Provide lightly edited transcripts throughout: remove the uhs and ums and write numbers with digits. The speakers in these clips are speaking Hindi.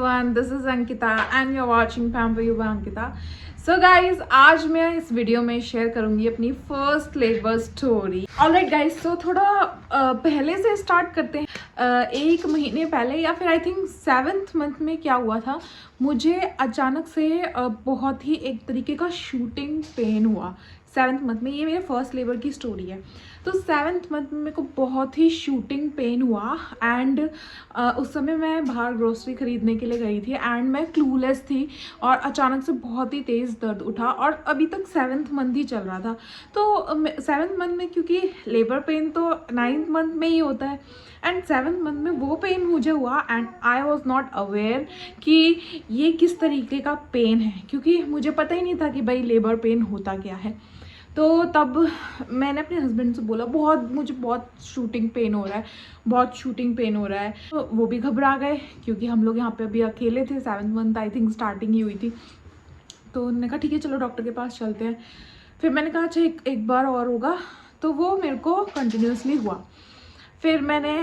everyone, this is Ankita and you're watching Pamper You by Ankita. So guys, आज मैं इस वीडियो में शेयर करूंगी अपनी first labour story. Alright guys, तो थोड़ा पहले से स्टार्ट करते हैं. एक महीने पहले या फिर आई थिंक 7th मंथ में क्या हुआ था, मुझे अचानक से बहुत ही एक तरीके का शूटिंग पेन हुआ 7th मंथ में. ये मेरे फर्स्ट लेबर की स्टोरी है. तो 7th मंथ में मेरे को बहुत ही शूटिंग पेन हुआ एंड उस समय मैं बाहर ग्रोसरी ख़रीदने के लिए गई थी एंड मैं क्लूलेस थी और अचानक से बहुत ही तेज़ दर्द उठा और अभी तक 7th मंथ ही चल रहा था. तो 7th मंथ में क्योंकि लेबर पेन तो 9th मंथ में ही होता है एंड 7th मंथ में वो पेन मुझे हुआ and I was not aware कि ये किस तरीके का पेन है, क्योंकि मुझे पता ही नहीं था कि भाई लेबर पेन होता क्या है. तो तब मैंने अपने हस्बैंड से बोला मुझे बहुत शूटिंग पेन हो रहा है, बहुत शूटिंग पेन हो रहा है. तो वो भी घबरा गए क्योंकि हम लोग यहाँ पे अभी अकेले थे. 7th month I think starting ही हुई थी. तो उन्होंने कहा ठीक है चलो डॉक्टर के पास चलते हैं. फिर मैंने कहा अच्छा एक बार और होगा. तो वो मेरे को कंटिन्यूसली हुआ. फिर मैंने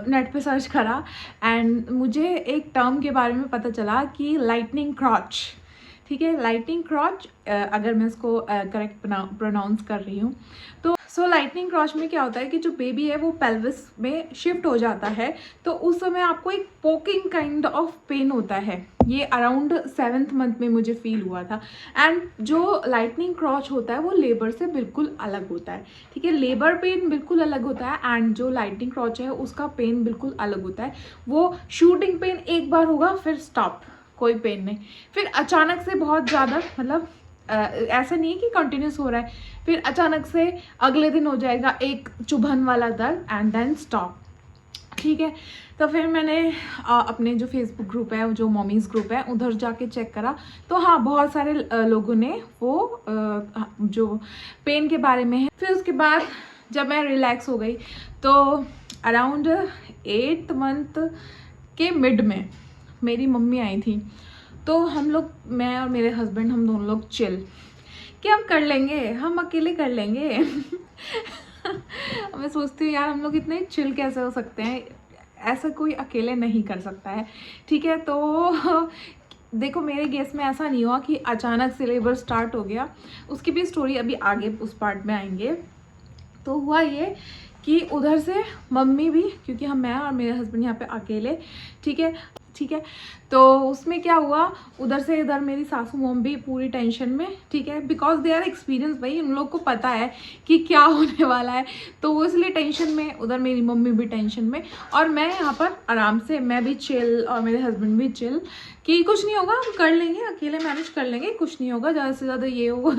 नेट पे सर्च करा एंड मुझे एक टर्म के बारे में पता चला कि लाइटनिंग क्रॉच. ठीक है, लाइटनिंग क्रॉच, अगर मैं इसको करेक्ट प्रोनाउंस कर रही हूँ तो सो लाइटनिंग क्रॉच में क्या होता है कि जो बेबी है वो पेल्विस में शिफ्ट हो जाता है. तो उस समय आपको एक पोकिंग काइंड ऑफ पेन होता है. ये अराउंड 7th मंथ में मुझे फील हुआ था. एंड जो लाइटनिंग क्रॉच होता है वो लेबर से बिल्कुल अलग होता है. ठीक है, लेबर पेन बिल्कुल अलग होता है एंड जो लाइटनिंग क्रॉच है उसका पेन बिल्कुल अलग होता है. वो शूटिंग पेन एक बार होगा फिर स्टॉप, कोई पेन नहीं. फिर अचानक से बहुत ज़्यादा, मतलब ऐसा नहीं है कि कंटिन्यूस हो रहा है, फिर अचानक से अगले दिन हो जाएगा एक चुभन वाला दर्द एंड देन स्टॉप. ठीक है, तो फिर मैंने अपने जो फेसबुक ग्रुप है, जो मॉमीज़ ग्रुप है, उधर जाके चेक करा. तो हाँ, बहुत सारे लोगों ने वो जो पेन के बारे में है. फिर उसके बाद जब मैं रिलैक्स हो गई तो अराउंड 8th मंथ के मिड में मेरी मम्मी आई थी. तो हम लोग, मैं और मेरे हस्बैंड, हम दोनों लोग चिल कि हम कर लेंगे, हम अकेले कर लेंगे. मैं सोचती हूँ यार हम लोग इतने चिल कैसे हो सकते हैं, ऐसा कोई अकेले नहीं कर सकता है. ठीक है, तो देखो मेरे केस में ऐसा नहीं हुआ कि अचानक से लेबर स्टार्ट हो गया. उसकी भी स्टोरी अभी आगे उस पार्ट में आएंगे. तो हुआ ये कि उधर से मम्मी भी, क्योंकि मैं और मेरे हस्बैंड यहाँ पे अकेले. ठीक है, तो उसमें क्या हुआ, उधर से इधर मेरी सासू मॉम भी पूरी टेंशन में. ठीक है, बिकॉज दे आर एक्सपीरियंस, भाई उन लोग को पता है कि क्या होने वाला है. तो वो इसलिए टेंशन में, उधर मेरी मम्मी भी टेंशन में और मैं यहाँ पर आराम से, मैं भी चिल और मेरे हस्बैंड भी चिल कि कुछ नहीं होगा, हम कर लेंगे, अकेले मैनेज कर लेंगे, कुछ नहीं होगा, ज़्यादा से ज़्यादा ये होगा.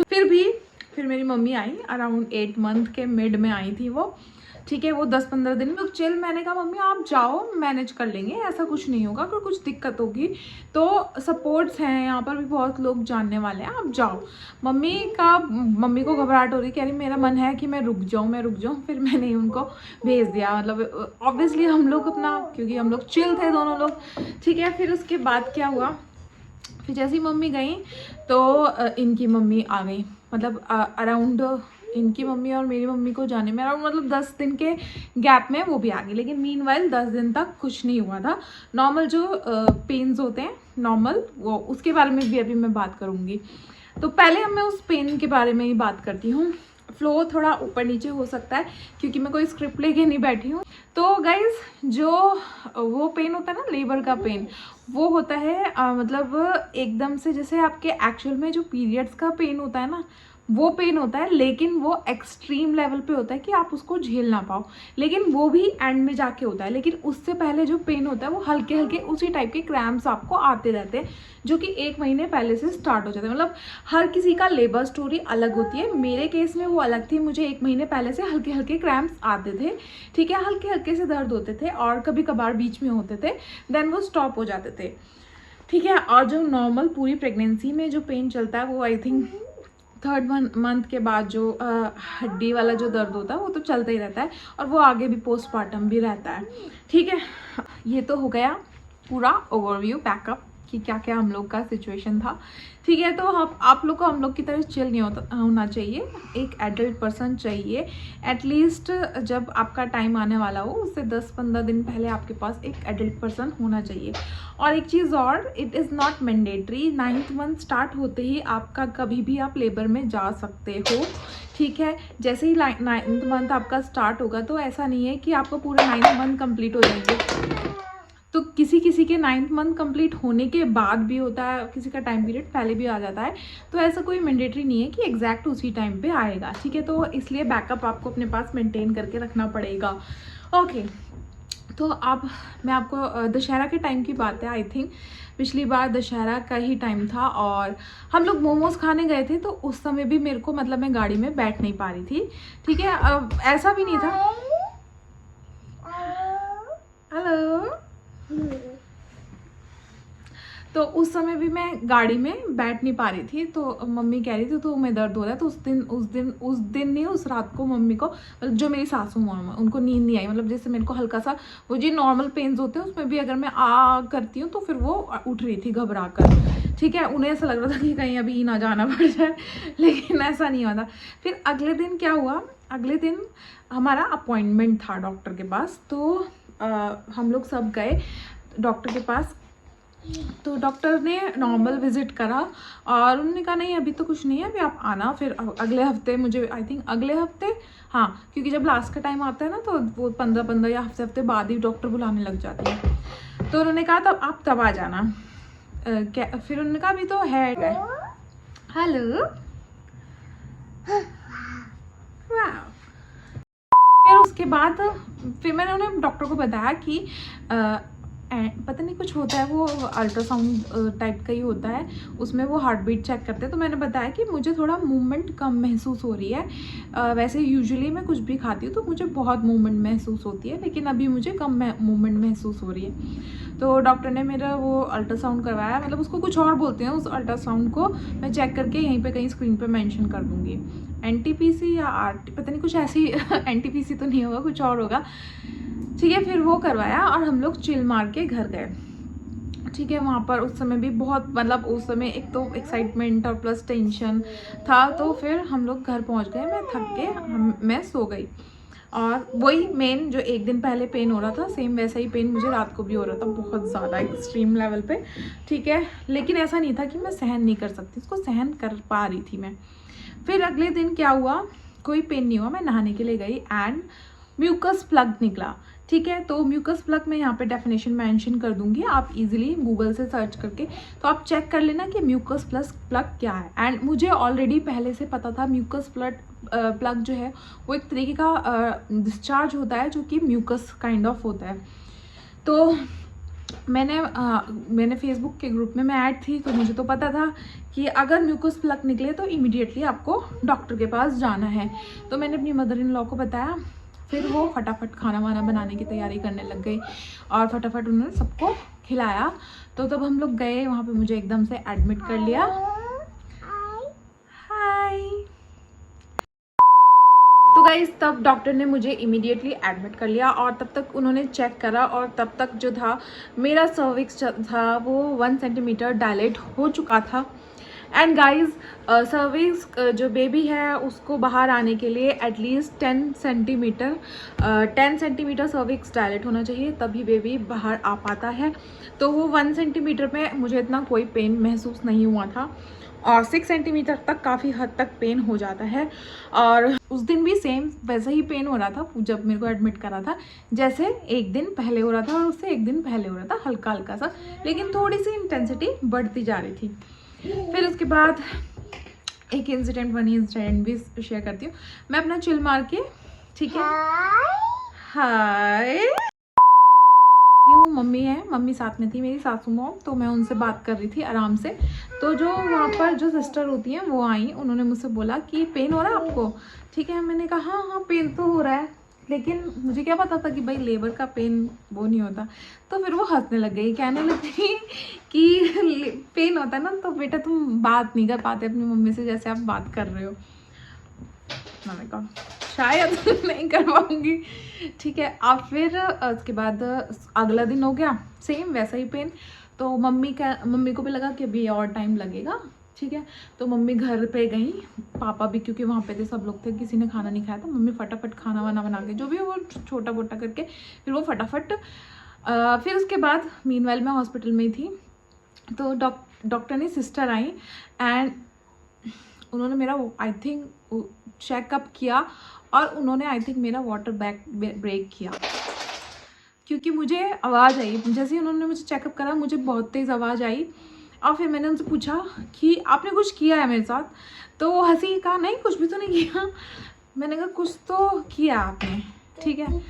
फिर मेरी मम्मी आई, अराउंड 8 मंथ के मिड में आई थी वो. ठीक है, वो 10-15 दिन में चिल. मैंने कहा मम्मी आप जाओ, मैनेज कर लेंगे, ऐसा कुछ नहीं होगा. अगर कुछ दिक्कत होगी तो सपोर्ट्स हैं यहाँ पर भी, बहुत लोग जानने वाले हैं, आप जाओ. मम्मी को घबराहट हो रही, कह रही मेरा मन है कि मैं रुक जाऊँ. फिर मैंने उनको भेज दिया. मतलब ऑब्वियसली हम लोग अपना, क्योंकि हम लोग चिल थे दोनों लोग. ठीक है, फिर उसके बाद क्या हुआ, फिर जैसी मम्मी गई तो इनकी मम्मी आ गई. मतलब अराउंड इनकी मम्मी और मेरी मम्मी को जाने में अराउंड, मतलब 10 दिन के गैप में वो भी आ गई. लेकिन मीनवाइल 10 दिन तक कुछ नहीं हुआ था. नॉर्मल जो पेन्स होते हैं नॉर्मल, वो उसके बारे में भी अभी मैं बात करूँगी. तो पहले मैं उस पेन के बारे में ही बात करती हूँ. फ्लो थोड़ा ऊपर नीचे हो सकता है क्योंकि मैं कोई स्क्रिप्ट लेके नहीं बैठी हूँ. तो गाइज, जो वो पेन होता है ना, लेबर का पेन, वो होता है मतलब एकदम से, जैसे आपके एक्चुअल में जो पीरियड्स का पेन होता है ना, वो पेन होता है. लेकिन वो एक्सट्रीम लेवल पे होता है कि आप उसको झेल ना पाओ. लेकिन वो भी एंड में जाके होता है. लेकिन उससे पहले जो पेन होता है वो हल्के हल्के उसी टाइप के क्रैम्प्स आपको आते रहते हैं, जो कि 1 महीने पहले से स्टार्ट हो जाते हैं. मतलब हर किसी का लेबर स्टोरी अलग होती है. मेरे केस में वो अलग थी. मुझे 1 महीने पहले से हल्के हल्के क्रैम्प्स आते थे. ठीक है, हल्के हल्के से दर्द होते थे और कभी कभार बीच में होते थे, देन वो स्टॉप हो जाते थे. ठीक है, और जो नॉर्मल पूरी प्रेगनेंसी में जो पेन चलता है वो आई थिंक 3rd मंथ के बाद जो हड्डी वाला जो दर्द होता है वो तो चलता ही रहता है और वो आगे भी पोस्टमार्टम भी रहता है. ठीक है, ये तो हो गया पूरा ओवरव्यू, बैकअप कि क्या क्या हम लोग का सिचुएशन था। ठीक है, तो आप लोग को हम लोग की तरह चिल नहीं होना चाहिए। एक एडल्ट पर्सन चाहिए एटलीस्ट, जब आपका टाइम आने वाला हो उससे 10-15 दिन पहले आपके पास एक एडल्ट पर्सन होना चाहिए। और एक चीज़ और, it is not mandatory, 9th month start होते ही आपका कभी भी आप लेबर में जा सकते हो। ठीक है, जैसे ही 9th मंथ आपका स्टार्ट होगा तो ऐसा नहीं है कि आपका पूरा 9th मंथ कंप्लीट हो जाएंगे। तो किसी किसी के 9th मंथ कंप्लीट होने के बाद भी होता है, किसी का टाइम पीरियड पहले भी आ जाता है। तो ऐसा कोई मैंडेटरी नहीं है कि एग्जैक्ट उसी टाइम पे आएगा। ठीक है, तो इसलिए बैकअप आपको अपने पास मेंटेन करके रखना पड़ेगा। ओके, तो अब मैं आपको दशहरा के टाइम की बात है, आई थिंक पिछली बार दशहरा का ही टाइम था और हम लोग मोमोज़ खाने गए थे। तो उस समय भी मेरे को मतलब मैं गाड़ी में बैठ नहीं पा रही थी। ठीक है, ऐसा भी नहीं था। हेलो, तो उस समय भी मैं गाड़ी में बैठ नहीं पा रही थी। तो मम्मी कह रही थी तो तुम्हें दर्द हो रहा है। तो उस दिन नहीं, उस रात को मम्मी को, जो मेरी सासू माँ है, उनको नींद नहीं आई। मतलब जैसे मेरे को हल्का सा वो जो नॉर्मल पेन्स होते हैं उसमें भी अगर मैं करती हूँ तो फिर वो उठ रही थी घबरा कर। ठीक है, उन्हें ऐसा लग रहा था कि कहीं अभी ना जाना पड़ जाए, लेकिन ऐसा नहीं हुआ था। फिर अगले दिन क्या हुआ, अगले दिन हमारा अपॉइंटमेंट था डॉक्टर के पास। तो हम लोग सब गए डॉक्टर के पास। तो डॉक्टर ने नॉर्मल विजिट करा और उन्होंने कहा नहीं अभी तो कुछ नहीं है, अभी आप आना फिर अगले हफ्ते। मुझे आई थिंक अगले हफ्ते, हाँ, क्योंकि जब लास्ट का टाइम आता है ना तो वो 15 या हफ्ते बाद ही डॉक्टर बुलाने लग जाती है। तो उन्होंने कहा तब आप तब आ जाना। क्या फिर उन्होंने कहा अभी तो है। हेलो, फिर उसके बाद फिर मैंने उन्हें डॉक्टर को बताया कि पता नहीं कुछ होता है, वो अल्ट्रासाउंड टाइप का ही होता है, उसमें वो हार्ट बीट चेक करते हैं। तो मैंने बताया कि मुझे थोड़ा मूवमेंट कम महसूस हो रही है। वैसे यूजुअली मैं कुछ भी खाती हूँ तो मुझे बहुत मूवमेंट महसूस होती है, लेकिन अभी मुझे कम मूवमेंट महसूस हो रही है। तो डॉक्टर ने मेरा वो अल्ट्रासाउंड करवाया, मतलब उसको कुछ और बोलते हैं उस अल्ट्रासाउंड को, मैं चेक करके यहीं पर कहीं स्क्रीन पर मैंशन कर दूँगी। NTPC या RT, पता नहीं कुछ ऐसी NTPC तो नहीं होगा, कुछ और होगा। ठीक है, फिर वो करवाया और हम लोग चिल मार के घर गए। ठीक है, वहाँ पर उस समय भी बहुत, मतलब उस समय एक तो एक्साइटमेंट और प्लस टेंशन था। तो फिर हम लोग घर पहुँच गए, मैं थक के मैं सो गई। और वही मेन जो एक दिन पहले पेन हो रहा था, सेम वैसा ही पेन मुझे रात को भी हो रहा था, बहुत ज़्यादा एक्सट्रीम लेवल पे। ठीक है, लेकिन ऐसा नहीं था कि मैं सहन नहीं कर सकती, इसको सहन कर पा रही थी मैं। फिर अगले दिन क्या हुआ, कोई पेन नहीं हुआ, मैं नहाने के लिए गई एंड म्यूकस प्लग निकला। ठीक है, तो म्यूकस प्लग मैं यहाँ पे डेफिनेशन मेंशन कर दूंगी, आप इजीली गूगल से सर्च करके तो आप चेक कर लेना कि म्यूकस प्लग क्या है। एंड मुझे ऑलरेडी पहले से पता था म्यूकस प्लग जो है वो एक तरीके का डिस्चार्ज होता है जो कि म्यूकस काइंड ऑफ होता है। तो मैंने फेसबुक के ग्रुप में मैं ऐड थी, तो मुझे तो पता था कि अगर म्यूकस प्लग निकले तो इमीडिएटली आपको डॉक्टर के पास जाना है। तो मैंने अपनी मदर इन लॉ को बताया, फिर वो फटाफट खाना वाना बनाने की तैयारी करने लग गई और फटाफट उन्होंने सबको खिलाया। तो तब हम लोग गए वहाँ पे, मुझे एकदम से एडमिट कर लिया। हाय। तो गाइस तब डॉक्टर ने मुझे इमीडिएटली एडमिट कर लिया और तब तक उन्होंने चेक करा और तब तक जो था मेरा सर्विक्स था वो 1 सेंटीमीटर डायलेट हो चुका था। एंड गाइज सर्विक्स जो बेबी है उसको बाहर आने के लिए एटलीस्ट 10 सेंटीमीटर सर्विक्स डायलेट होना चाहिए, तभी बेबी बाहर आ पाता है। तो वो 1 सेंटीमीटर में मुझे इतना कोई पेन महसूस नहीं हुआ था और 6 सेंटीमीटर तक काफ़ी हद तक पेन हो जाता है। और उस दिन भी सेम वैसा ही पेन हो रहा था जब मेरे को एडमिट करा था, जैसे एक दिन पहले हो रहा था और उससे एक दिन पहले हो रहा था, हल्का हल्का सा, लेकिन थोड़ी सी इंटेंसिटी बढ़ती जा रही थी। फिर उसके बाद एक फनी इंसिडेंट भी शेयर करती हूँ मैं अपना चिल मार के। ठीक है, हाय, यूँ मम्मी है, मम्मी साथ में थी मेरी सासू मॉम, तो मैं उनसे बात कर रही थी आराम से। तो जो वहाँ पर जो सिस्टर होती हैं वो आई, उन्होंने मुझसे बोला कि पेन हो रहा है आपको। ठीक है, मैंने कहा हाँ हाँ पेन तो हो रहा है, लेकिन मुझे क्या पता था कि भाई लेबर का पेन वो नहीं होता। तो फिर वो हंसने लग गई, कहने लगी कि पेन होता है ना तो बेटा तुम बात नहीं कर पाते अपनी मम्मी से जैसे आप बात कर रहे हो। मैंने कहा शायद नहीं कर पाऊँगी। ठीक है, अब फिर उसके बाद अगला दिन हो गया सेम वैसा ही पेन। तो मम्मी को भी लगा कि अभी और टाइम लगेगा, ठीक है। तो मम्मी घर पे गई, पापा भी क्योंकि वहाँ पे थे, सब लोग थे, किसी ने खाना नहीं खाया, तो मम्मी फटाफट खाना वाना बना के जो भी वो छोटा मोटा करके फिर वो फटाफट फिर उसके बाद मीनवाइल मैं हॉस्पिटल में ही थी। तो डॉक्टर ने सिस्टर आई एंड उन्होंने मेरा आई थिंक चेकअप किया और उन्होंने आई थिंक मेरा वाटर बैग ब्रेक किया, क्योंकि मुझे आवाज़ आई। जैसे ही उन्होंने मुझे चेकअप करा मुझे बहुत तेज़ आवाज़ आई और फिर मैंने उनसे पूछा कि आपने कुछ किया है मेरे साथ, तो वो हंसी, कहा नहीं कुछ भी तो नहीं किया। मैंने कहा कुछ तो किया आपने, ठीक है।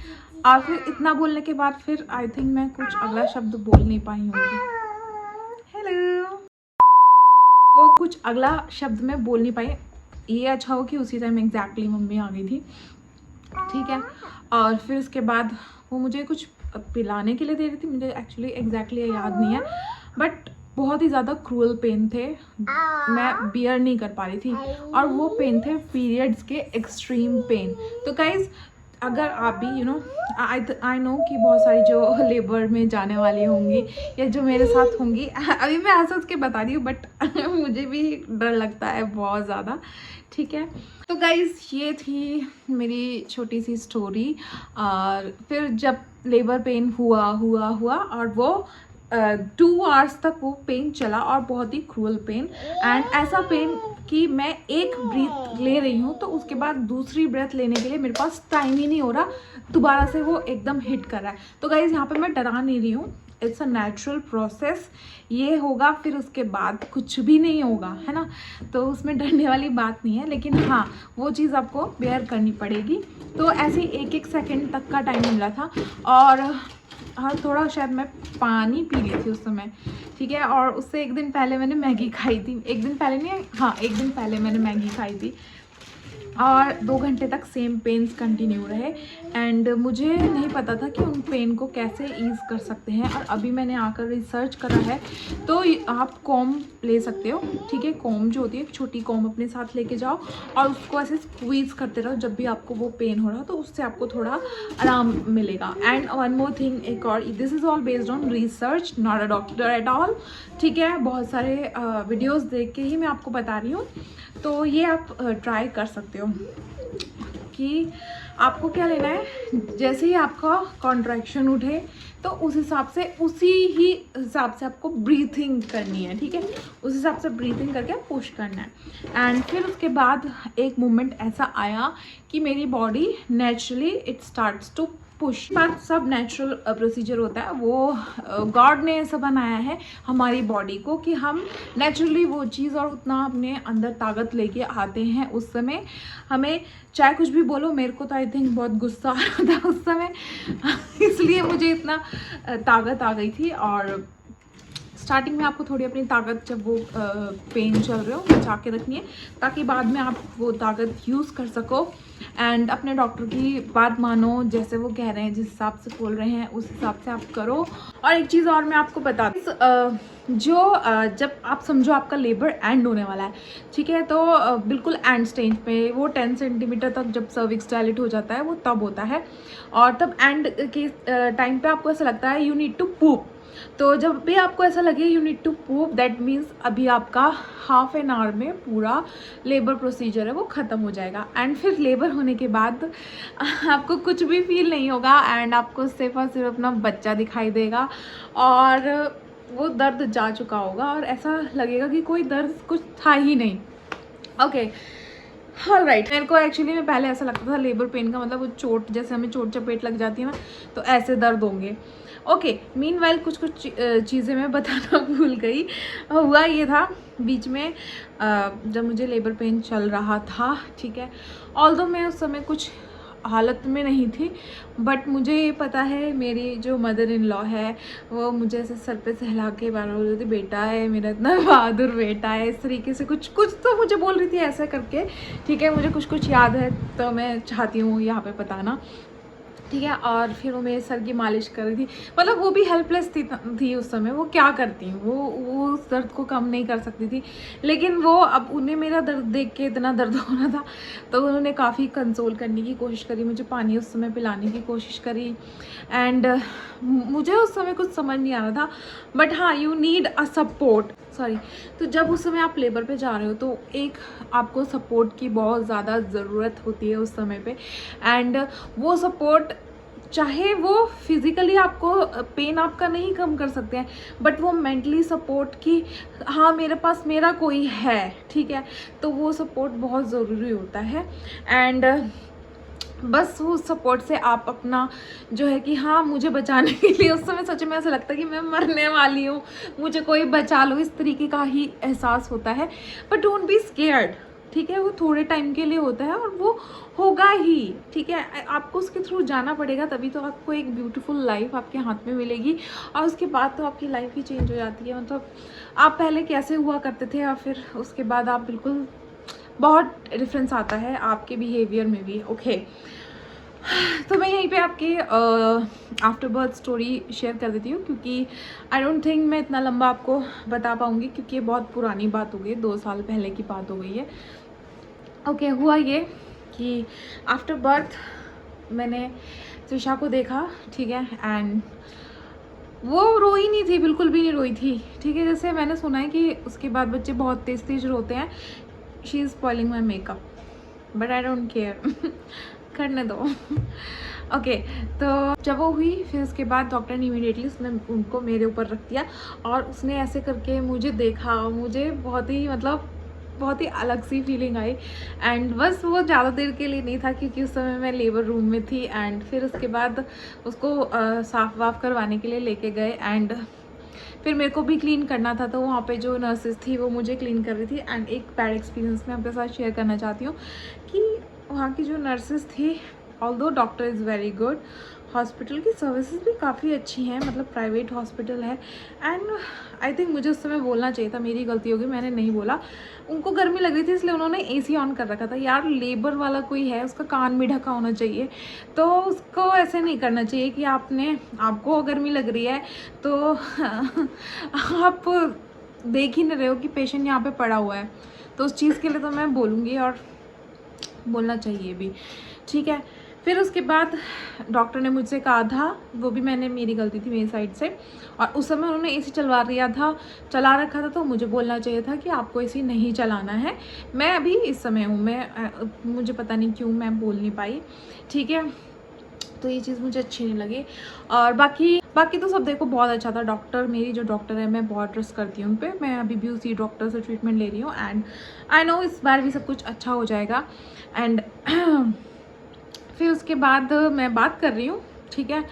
और फिर इतना बोलने के बाद फिर आई थिंक मैं कुछ अगला शब्द बोल नहीं पाई होंगी। हेलो, वो कुछ अगला शब्द मैं बोल नहीं पाई। ये अच्छा हो कि उसी टाइम एग्जैक्टली मम्मी आ गई थी, ठीक है। और फिर उसके बाद वो मुझे कुछ पिलाने के लिए दे रही थी, मुझे एक्चुअली एग्जैक्टली याद नहीं है, बट बहुत ही ज़्यादा क्रूअल पेन थे, मैं बियर नहीं कर पा रही थी। और वो पेन थे पीरियड्स के एक्सट्रीम पेन। तो गाइज अगर आप भी आई नो कि बहुत सारी जो लेबर में जाने वाली होंगी या जो मेरे साथ होंगी, अभी मैं ऐसा उसके बता रही हूँ बट मुझे भी डर लगता है बहुत ज़्यादा, ठीक है। तो गाइज़ ये थी मेरी छोटी सी स्टोरी। और फिर जब लेबर पेन हुआ और वो 2 आवर्स तक वो पेन चला और बहुत ही क्रूअल पेन, एंड ऐसा पेन कि मैं एक ब्रीथ ले रही हूँ तो उसके बाद दूसरी ब्रेथ लेने के लिए मेरे पास टाइम ही नहीं हो रहा, दोबारा से वो एकदम हिट कर रहा है। तो गाइज़ यहाँ पे मैं डरा नहीं रही हूँ, इट्स अ नेचुरल प्रोसेस, ये होगा फिर उसके बाद कुछ भी नहीं होगा, है ना। तो उसमें डरने वाली बात नहीं है, लेकिन हाँ वो चीज़ आपको बेयर करनी पड़ेगी। तो ऐसे 1-1 सेकेंड तक का टाइम मिला था और हाँ थोड़ा शायद मैं पानी पी ली थी उस समय, ठीक है। और उससे एक दिन पहले मैंने मैगी खाई थी, एक दिन पहले नहीं, हाँ एक दिन पहले मैंने मैगी खाई थी और 2 घंटे तक सेम पेन्स कंटिन्यू रहे। एंड मुझे नहीं पता था कि उन पेन को कैसे ईज़ कर सकते हैं, और अभी मैंने आकर रिसर्च करा है। तो आप कॉम ले सकते हो, ठीक है। कॉम जो होती है, एक छोटी कॉम अपने साथ लेके जाओ और उसको ऐसे स्क्वीज़ करते रहो जब भी आपको वो पेन हो रहा हो, तो उससे आपको थोड़ा आराम मिलेगा। एंड वन मोर थिंग, एक और, this is all based on research, not a doctor at all, ठीक है। बहुत सारे वीडियोस देख के ही मैं आपको बता रही हूँ। तो ये आप ट्राई कर सकते हो कि आपको क्या लेना है, जैसे ही आपका कॉन्ट्रैक्शन उठे तो उस हिसाब से, उसी ही हिसाब से आपको ब्रीथिंग करनी है, ठीक है। उस हिसाब से ब्रीथिंग करके पुश करना है। एंड फिर उसके बाद एक मोमेंट ऐसा आया कि मेरी body naturally it starts to push. बात सब नेचुरल प्रोसीजर होता है, वो गॉड ने ऐसा बनाया है हमारी बॉडी को कि हम नेचुरली वो चीज़ और उतना अपने अंदर ताकत लेके आते हैं उस समय। हमें चाहे कुछ भी बोलो, मेरे को तो आई थिंक बहुत गुस्सा आ रहा था उस समय इसलिए मुझे इतना ताकत आ गई थी। और स्टार्टिंग में आपको थोड़ी अपनी ताकत, जब वो पेन चल रहे हो, बचा के रखनी है ताकि बाद में आप वो ताकत यूज़ कर सको। एंड अपने डॉक्टर की बात मानो, जैसे वो कह रहे हैं, जिस हिसाब से बोल रहे हैं उस हिसाब से आप करो। और एक चीज़ और मैं आपको बता दूँ, जब आप समझो आपका लेबर एंड होने वाला है, ठीक है, तो बिल्कुल एंड स्टेज पे वो 10 सेंटीमीटर तक जब सर्विक्स डायलेट हो जाता है वो तब होता है। और तब एंड के टाइम पे आपको ऐसा लगता है यू नीड टू पूप। तो जब भी आपको ऐसा लगे you need to poop, that means अभी आपका हाफ एन आवर में पूरा लेबर प्रोसीजर है वो ख़त्म हो जाएगा। एंड फिर लेबर होने के बाद आपको कुछ भी फील नहीं होगा एंड आपको सिर्फ और सिर्फ अपना बच्चा दिखाई देगा और वो दर्द जा चुका होगा और ऐसा लगेगा कि कोई दर्द कुछ था ही नहीं। Okay, alright. मेरे को एक्चुअली में पहले ऐसा लगता था लेबर पेन का मतलब वो चोट, जैसे हमें चोट चपेट लग जाती है ना, तो ऐसे दर्द होंगे। ओके, मीनवाइल कुछ चीज़ें मैं बताना भूल गई। हुआ ये था बीच में जब मुझे लेबर पेन चल रहा था, ठीक है, ऑल्दो मैं उस समय कुछ हालत में नहीं थी, बट मुझे ये पता है मेरी जो मदर इन लॉ है वो मुझे ऐसे सर पे सहला के बार बोल रही थी, बेटा है मेरा, इतना बहादुर बेटा है, इस तरीके से कुछ तो मुझे बोल रही थी ऐसा करके, ठीक है। मुझे कुछ याद है तो मैं चाहती हूँ यहाँ पे बताना, ठीक है। और फिर वो मेरे सर की मालिश कर रही थी, मतलब वो भी हेल्पलेस थी उस समय। वो क्या करती, वो उस दर्द को कम नहीं कर सकती थी, लेकिन वो अब उन्हें मेरा दर्द देख के इतना दर्द हो रहा था, तो उन्होंने काफ़ी कंसोल करने की कोशिश करी, मुझे पानी उस समय पिलाने की कोशिश करी। एंड मुझे उस समय कुछ समझ नहीं आ रहा था, बट हाँ, you need a support, sorry. तो जब उस समय आप लेबर पे जा रहे हो तो एक आपको सपोर्ट की बहुत ज़्यादा ज़रूरत होती है उस समय पे। एंड वो सपोर्ट, चाहे वो फिज़िकली आपको पेन आपका नहीं कम कर सकते हैं, बट वो मेंटली सपोर्ट की, हाँ मेरे पास मेरा कोई है, ठीक है, तो वो सपोर्ट बहुत ज़रूरी होता है। एंड बस उस सपोर्ट से आप अपना जो है कि हाँ मुझे बचाने के लिए, उस समय सच में ऐसा लगता है कि मैं मरने वाली हूँ, मुझे कोई बचा लो, इस तरीके का ही एहसास होता है। बट डोंट बी स्केयर्ड, ठीक है, वो थोड़े टाइम के लिए होता है और वो होगा ही, ठीक है। आपको उसके थ्रू जाना पड़ेगा, तभी तो आपको एक ब्यूटीफुल लाइफ आपके हाथ में मिलेगी। और उसके बाद तो आपकी लाइफ ही चेंज हो जाती है। मतलब आप पहले कैसे हुआ करते थे और फिर उसके बाद आप बिल्कुल, बहुत डिफरेंस आता है आपके बिहेवियर में भी। ओके, तो मैं यहीं पे आपके आफ्टर बर्थ स्टोरी शेयर कर देती हूँ, क्योंकि आई डोंट थिंक मैं इतना लंबा आपको बता पाऊँगी, क्योंकि ये बहुत पुरानी बात हो गई, 2 साल पहले की बात हो गई है। ओके, हुआ ये कि आफ्टर बर्थ मैंने त्रिशा को देखा, ठीक है, एंड वो रोई नहीं थी, बिल्कुल भी नहीं रोई थी, ठीक है। जैसे मैंने सुना है कि उसके बाद बच्चे बहुत तेज़ तेज़ रोते हैं। She is spoiling my makeup, but I don't care, करने दो। ओके, तो जब वो हुई, फिर उसके बाद डॉक्टर ने इमीडिएटली उसने उनको मेरे ऊपर रख दिया और उसने ऐसे करके मुझे देखा। मुझे बहुत ही, मतलब बहुत ही अलग सी फीलिंग आई। एंड बस वो ज़्यादा देर के लिए नहीं था, क्योंकि उस समय मैं लेबर रूम में थी। एंड फिर उसके बाद उसको साफ़ वाफ करवाने के लिए लेके गए। एंड फिर मेरे को भी क्लीन करना था, तो वहाँ पे जो नर्सेज थी वो मुझे क्लीन कर रही थी। एंड एक बैड एक्सपीरियंस मैं आपके साथ शेयर करना चाहती हूँ कि वहाँ की जो नर्सेज थी, although doctor is very good, hospital की सर्विसेज भी काफ़ी अच्छी हैं, मतलब प्राइवेट हॉस्पिटल है। एंड आई थिंक मुझे उस समय बोलना चाहिए था, मेरी गलती होगी, मैंने नहीं बोला। उनको गर्मी लग रही थी, इसलिए उन्होंने एसी ऑन कर रखा था। यार, लेबर वाला कोई है, उसका कान भी ढका होना चाहिए, तो उसको ऐसे नहीं करना चाहिए कि आपको गर्मी लग रही है तो आप देख ही नहीं रहे हो कि पेशेंट यहाँ पे पड़ा हुआ है। तो उस चीज़ के लिए तो मैं बोलूँगी, और बोलना चाहिए भी, ठीक है। फिर उसके बाद डॉक्टर ने मुझसे कहा था, वो भी मेरी गलती थी मेरी साइड से, और उस समय उन्होंने एसी चला रखा था, तो मुझे बोलना चाहिए था कि आपको एसी नहीं चलाना है। मैं अभी इस समय हूँ, मुझे पता नहीं क्यों मैं बोल नहीं पाई, ठीक है। तो ये चीज़ मुझे अच्छी नहीं लगी। और बाकी तो सब देखो बहुत अच्छा था। डॉक्टर, मेरी जो डॉक्टर है, मैं बहुत ट्रस्ट करती हूँ उन पर। मैं अभी भी उसी डॉक्टर से ट्रीटमेंट ले रही हूँ, एंड आई नो इस बार भी सब कुछ अच्छा हो जाएगा। एंड फिर उसके बाद मैं बात कर रही हूँ, ठीक है,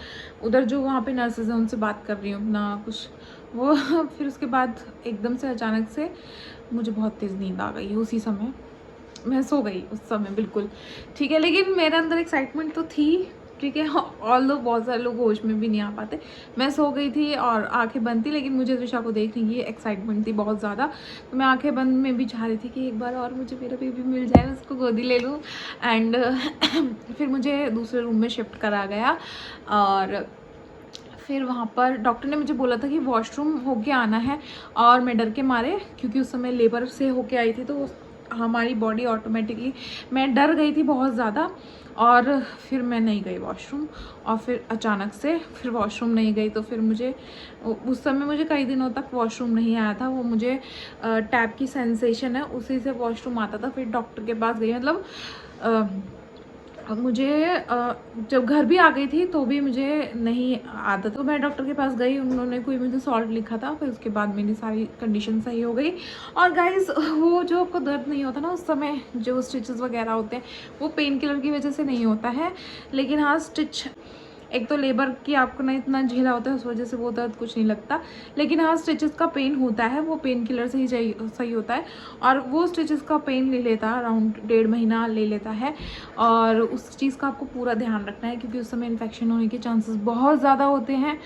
उधर जो वहाँ पे नर्सेज हैं उनसे बात कर रही हूँ अपना कुछ वो। फिर उसके बाद एकदम से अचानक से मुझे बहुत तेज़ नींद आ गई। उसी समय मैं सो गई उस समय बिल्कुल, ठीक है। लेकिन मेरे अंदर एक्साइटमेंट तो थी, ठीक है, ऑल्दो बहुत सारे लोग होश में भी नहीं आ पाते। मैं सो गई थी और आंखें बंद थी, लेकिन मुझे त्रिशा को देखने की एक्साइटमेंट थी बहुत ज़्यादा। तो मैं आंखें बंद में भी चाह रही थी कि एक बार और मुझे मेरा बेबी मिल जाए, मैं उसको गोदी ले लूँ। एंड फिर मुझे दूसरे रूम में शिफ्ट करा गया, और फिर वहाँ पर डॉक्टर ने मुझे बोला था कि वॉशरूम होके आना है, और मैं डर के मारे, क्योंकि उस समय लेबर से होके आई थी, तो हमारी बॉडी ऑटोमेटिकली, मैं डर गई थी बहुत ज़्यादा, और फिर मैं नहीं गई वॉशरूम। और फिर अचानक से फिर वॉशरूम नहीं गई, तो फिर मुझे उस समय मुझे कई दिनों तक वॉशरूम नहीं आया था। वो मुझे टैप की सेंसेशन है, उसी से वॉशरूम आता था। फिर डॉक्टर के पास गई, मतलब मुझे जब घर भी आ गई थी तो भी मुझे नहीं आता, तो मैं डॉक्टर के पास गई, उन्होंने कोई मुझे सॉल्ट लिखा था। फिर उसके बाद मेरी सारी कंडीशन सही हो गई। और गाइस, वो जो आपको दर्द नहीं होता ना उस समय, जो स्टिचेस वगैरह होते हैं, वो पेन किलर की वजह से नहीं होता है। लेकिन हाँ, स्टिच, एक तो लेबर की आपको ना इतना झेला होता है, उस वजह से वो दर्द कुछ नहीं लगता। लेकिन हाँ, स्टिचेस का पेन होता है, वो पेन किलर से ही सही होता है। और वो स्टिचेस का पेन ले लेता है अराउंड 1.5 महीना ले लेता है। और उस चीज़ का आपको पूरा ध्यान रखना है, क्योंकि उस समय इन्फेक्शन होने के चांसेस बहुत ज़्यादा होते हैं।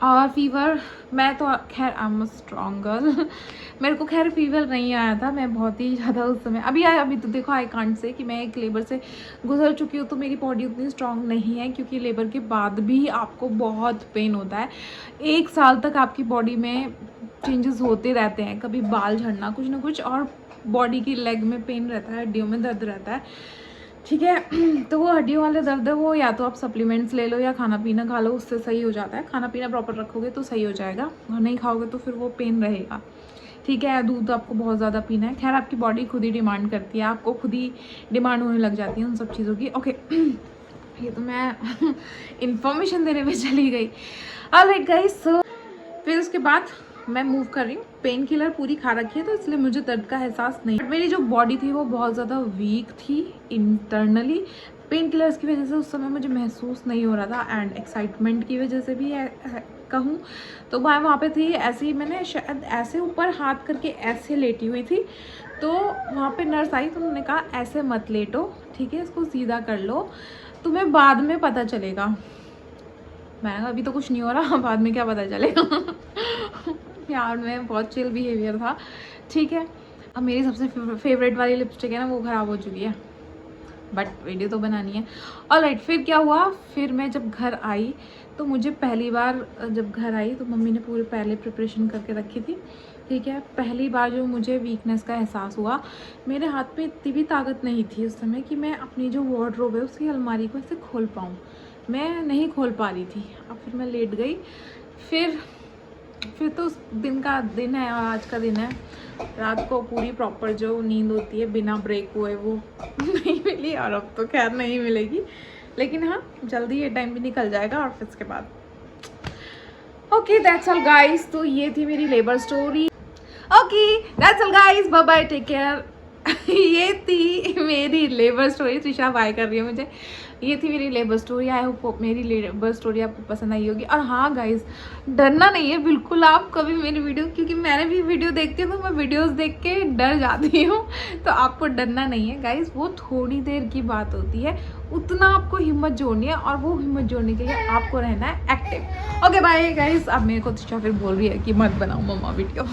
और फीवर, मैं तो खैर आई एम स्ट्रॉन्ग गर्ल मेरे को खैर फीवर नहीं आया था, मैं बहुत ही ज़्यादा उस समय अभी आया। अभी तो देखो आई कांट से कि मैं एक लेबर से गुजर चुकी हूँ, तो मेरी बॉडी उतनी स्ट्रांग नहीं है, क्योंकि लेबर के बाद भी आपको बहुत पेन होता है। 1 साल तक आपकी बॉडी में चेंजेस होते रहते हैं, कभी बाल झड़ना, कुछ ना कुछ, और बॉडी की लेग में पेन रहता है, हड्डियों में दर्द रहता है, ठीक है। तो वो हड्डियों वाले दर्द है, वो या तो आप सप्लीमेंट्स ले लो या खाना पीना खा लो, उससे सही हो जाता है। खाना पीना प्रॉपर रखोगे तो सही हो जाएगा, और नहीं खाओगे तो फिर वो पेन रहेगा, ठीक है। दूध आपको बहुत ज़्यादा पीना है, खैर आपकी बॉडी खुद ही डिमांड करती है, आपको खुद ही डिमांड होने लग जाती है उन सब चीज़ों की। ओके ये तो मैं इंफॉर्मेशन देने में चली गई। ऑलराइट गाइस, सो फिर उसके बाद मैं मूव कर रही हूँ। पेन किलर पूरी खा रखी है, तो इसलिए मुझे दर्द का एहसास नहीं। बट मेरी जो बॉडी थी वो बहुत ज़्यादा वीक थी इंटरनली, पेन किलर्स की वजह से उस समय मुझे महसूस नहीं हो रहा था, एंड एक्साइटमेंट की वजह से भी कहूँ तो मैं वहाँ पे थी ऐसे ही, मैंने शायद ऐसे ऊपर हाथ करके ऐसे लेटी हुई थी, तो वहाँ पे नर्स आई, तो उन्होंने कहा ऐसे मत लेटो, ठीक है, इसको सीधा कर लो, तुम्हें बाद में पता चलेगा। मैं अभी तो कुछ नहीं हो रहा, बाद में क्या पता चलेगा यार मैं बहुत चिल बिहेवियर था, ठीक है। अब मेरी सबसे फेवरेट वाली लिपस्टिक है ना, वो ख़राब हो चुकी है, बट वीडियो तो बनानी है। ऑलराइट, फिर क्या हुआ, फिर मैं जब घर आई तो मुझे पहली बार जब घर आई तो मम्मी ने पूरी पहले प्रिपरेशन करके रखी थी, ठीक है। पहली बार जो मुझे वीकनेस का एहसास हुआ, मेरे हाथ में इतनी भी ताकत नहीं थी उस समय कि मैं अपनी जो वार्डरोब है उसकी अलमारी को ऐसे खोल पाऊँ, मैं नहीं खोल पा रही थी। अब फिर मैं लेट गई, फिर तो उस दिन का दिन है और आज का दिन है, रात को पूरी प्रॉपर जो नींद होती है बिना ब्रेक हुए वो नहीं मिली, और अब तो खैर नहीं मिलेगी, लेकिन हाँ जल्दी ये टाइम भी निकल जाएगा। और फिर इसके बाद ओके दैट्स ऑल गाइस, तो ये थी मेरी labour story. Okay that's all guys, bye bye, take care ये थी मेरी लेबर स्टोरी। त्रिशा बाय कर रही है मुझे। ये थी मेरी लेबर स्टोरी। आई होप मेरी लेबर स्टोरी आपको पसंद आई होगी। और हाँ गाइस, डरना नहीं है बिल्कुल आप कभी मेरी वीडियो, क्योंकि मैंने भी वीडियो देखती हूँ तो मैं वीडियोस देख के डर जाती हूँ, तो आपको डरना नहीं है गाइस, वो थोड़ी देर की बात होती है, उतना आपको हिम्मत जोड़नी है, और वो हिम्मत जोड़ने के लिए आपको रहना है एक्टिव। Okay bye guys. अब मेरे को त्रिशा फिर बोल रही है कि मत बनाओ मम्मा वीडियो।